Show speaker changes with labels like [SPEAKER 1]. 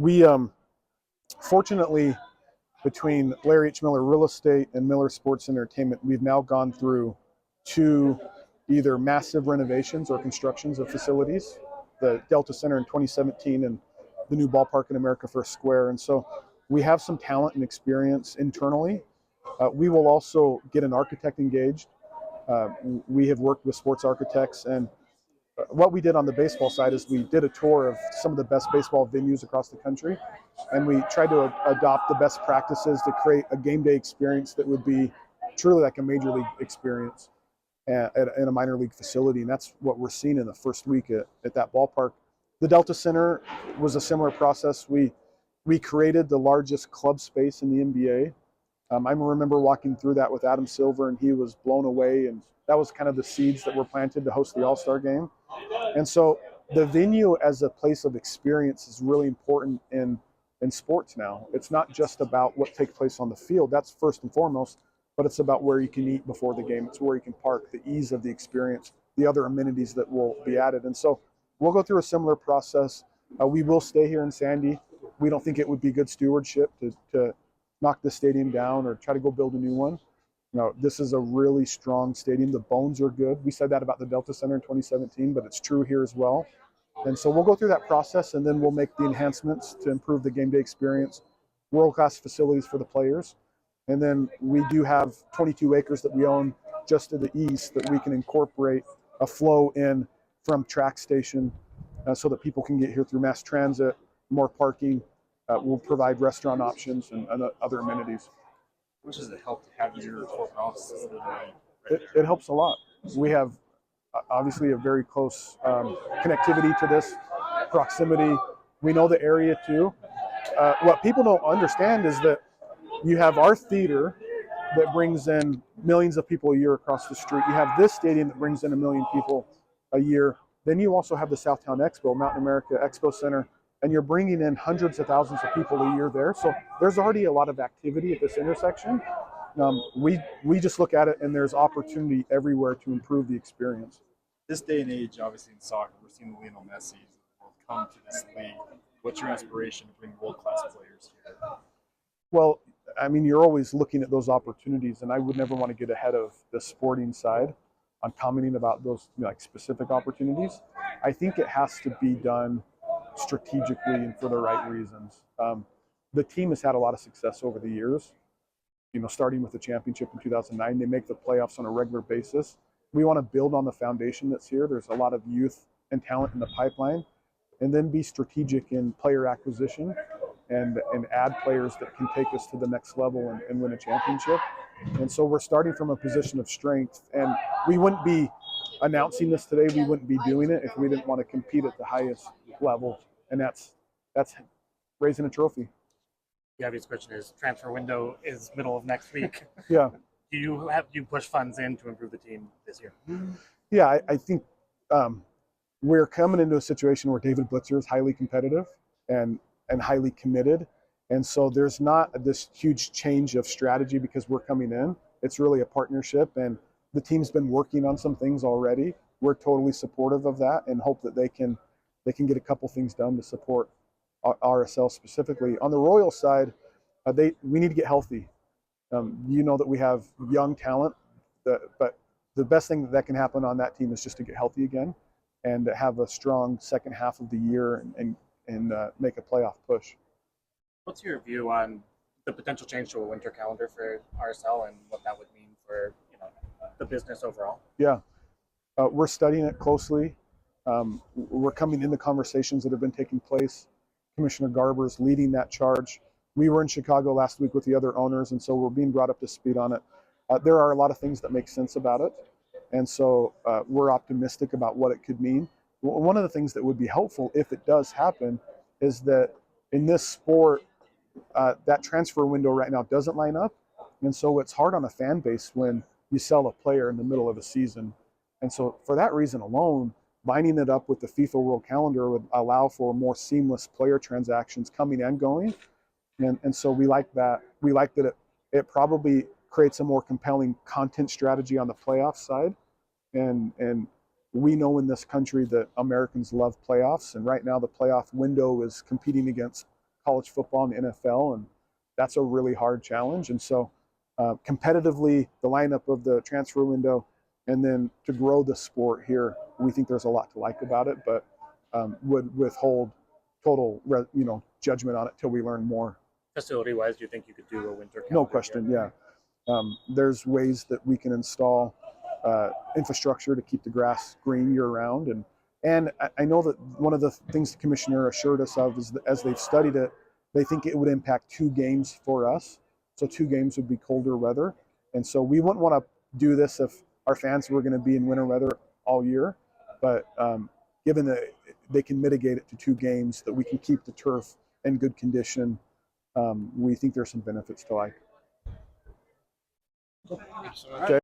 [SPEAKER 1] We fortunately, between Larry H. Miller Real Estate and Miller Sports Entertainment, we've now gone through two either massive renovations or constructions of facilities, the Delta Center in 2017 and the new ballpark in America First Square. And so we have some talent and experience internally. We will also get an architect engaged. We have worked with sports architects, and what we did on the baseball side is we did a tour of some of the best baseball venues across the country, and we tried to adopt the best practices to create a game day experience that would be truly like a major league experience in a minor league facility. And that's what we're seeing in the first week at that ballpark. The Delta Center was a similar process. We created the largest club space in the NBA. I remember walking through that with Adam Silver, and he was blown away. And that was kind of the seeds that were planted to host the All-Star game. And so the venue as a place of experience is really important in sports now. It's not just about what takes place on the field. That's first and foremost, but it's about where you can eat before the game. It's where you can park, the ease of the experience, the other amenities that will be added. And so we'll go through a similar process. We will stay here in Sandy. We don't think it would be good stewardship to knock the stadium down or try to go build a new one. No, this is a really strong stadium. The bones are good. We said that about the Delta Center in 2017, but it's true here as well. And so we'll go through that process, and then we'll make the enhancements to improve the game day experience, world-class facilities for the players. And then we do have 22 acres that we own just to the east that we can incorporate a flow in from track station so that people can get here through mass transit, more parking. We'll provide restaurant options and other amenities.
[SPEAKER 2] How much does it help to have your corporate offices?
[SPEAKER 1] It helps a lot. We have obviously a very close connectivity to this, proximity. We know the area too. What people don't understand is that you have our theater that brings in millions of people a year across the street. You have this stadium that brings in 1 million people a year. Then you also have the Southtown Expo, Mountain America Expo Center, and you're bringing in hundreds of thousands of people a year there. So there's already a lot of activity at this intersection. We just look at it, and there's opportunity everywhere to improve the experience.
[SPEAKER 2] This day and age, obviously in soccer, we're seeing the Lionel Messi come to this league. What's your aspiration to bring world-class players here?
[SPEAKER 1] Well, I mean, you're always looking at those opportunities, and I would never want to get ahead of the sporting side on commenting about those like specific opportunities. I think it has to be done strategically and for the right reasons. The team has had a lot of success over the years, starting with the championship in 2009. They make the playoffs on a regular basis. We want to build on the foundation that's here. There's a lot of youth and talent in the pipeline, and then be strategic in player acquisition and add players that can take us to the next level and win a championship. And so we're starting from a position of strength, and we wouldn't be announcing this today. We wouldn't be doing it if we didn't want to compete at the highest level, and that's raising a trophy.
[SPEAKER 3] The obvious question is, transfer window is middle of next week.
[SPEAKER 1] Yeah.
[SPEAKER 3] Do you push funds in to improve the team this year?
[SPEAKER 1] Yeah, I think we're coming into a situation where David Blitzer is highly competitive and highly committed. And so there's not this huge change of strategy because we're coming in. It's really a partnership, and the team's been working on some things already. We're totally supportive of that and hope that they can get a couple things done to support RSL specifically. On the Royal side, we need to get healthy. That we have young talent, but the best thing that can happen on that team is just to get healthy again and to have a strong second half of the year and make a playoff push.
[SPEAKER 3] What's your view on the potential change to a winter calendar for RSL and what that would mean for the business overall?
[SPEAKER 1] Yeah, we're studying it closely. We're coming into conversations that have been taking place. Commissioner Garber is leading that charge. We were in Chicago last week with the other owners, and so we're being brought up to speed on it. There are a lot of things that make sense about it, and so we're optimistic about what it could mean. One of the things that would be helpful if it does happen is that in this sport, that transfer window right now doesn't line up, and so it's hard on a fan base when you sell a player in the middle of a season. And so for that reason alone, lining it up with the FIFA World Calendar would allow for more seamless player transactions coming and going. And so we like that. We like that it probably creates a more compelling content strategy on the playoff side. And we know in this country that Americans love playoffs. And right now the playoff window is competing against college football and the NFL, and that's a really hard challenge. And so competitively, the lineup of the transfer window, and then to grow the sport here, we think there's a lot to like about it, but would withhold total judgment on it till we learn more.
[SPEAKER 3] Facility-wise, do you think you could do a winter calendar?
[SPEAKER 1] No question,
[SPEAKER 3] here?
[SPEAKER 1] yeah. There's ways that we can install infrastructure to keep the grass green year-round, and I know that one of the things the commissioner assured us of is that as they've studied it, they think it would impact 2 games for us. So 2 games would be colder weather, and so we wouldn't want to do this if our fans were going to be in winter weather all year. But given that they can mitigate it to 2 games, that we can keep the turf in good condition, we think there's some benefits to like. Okay.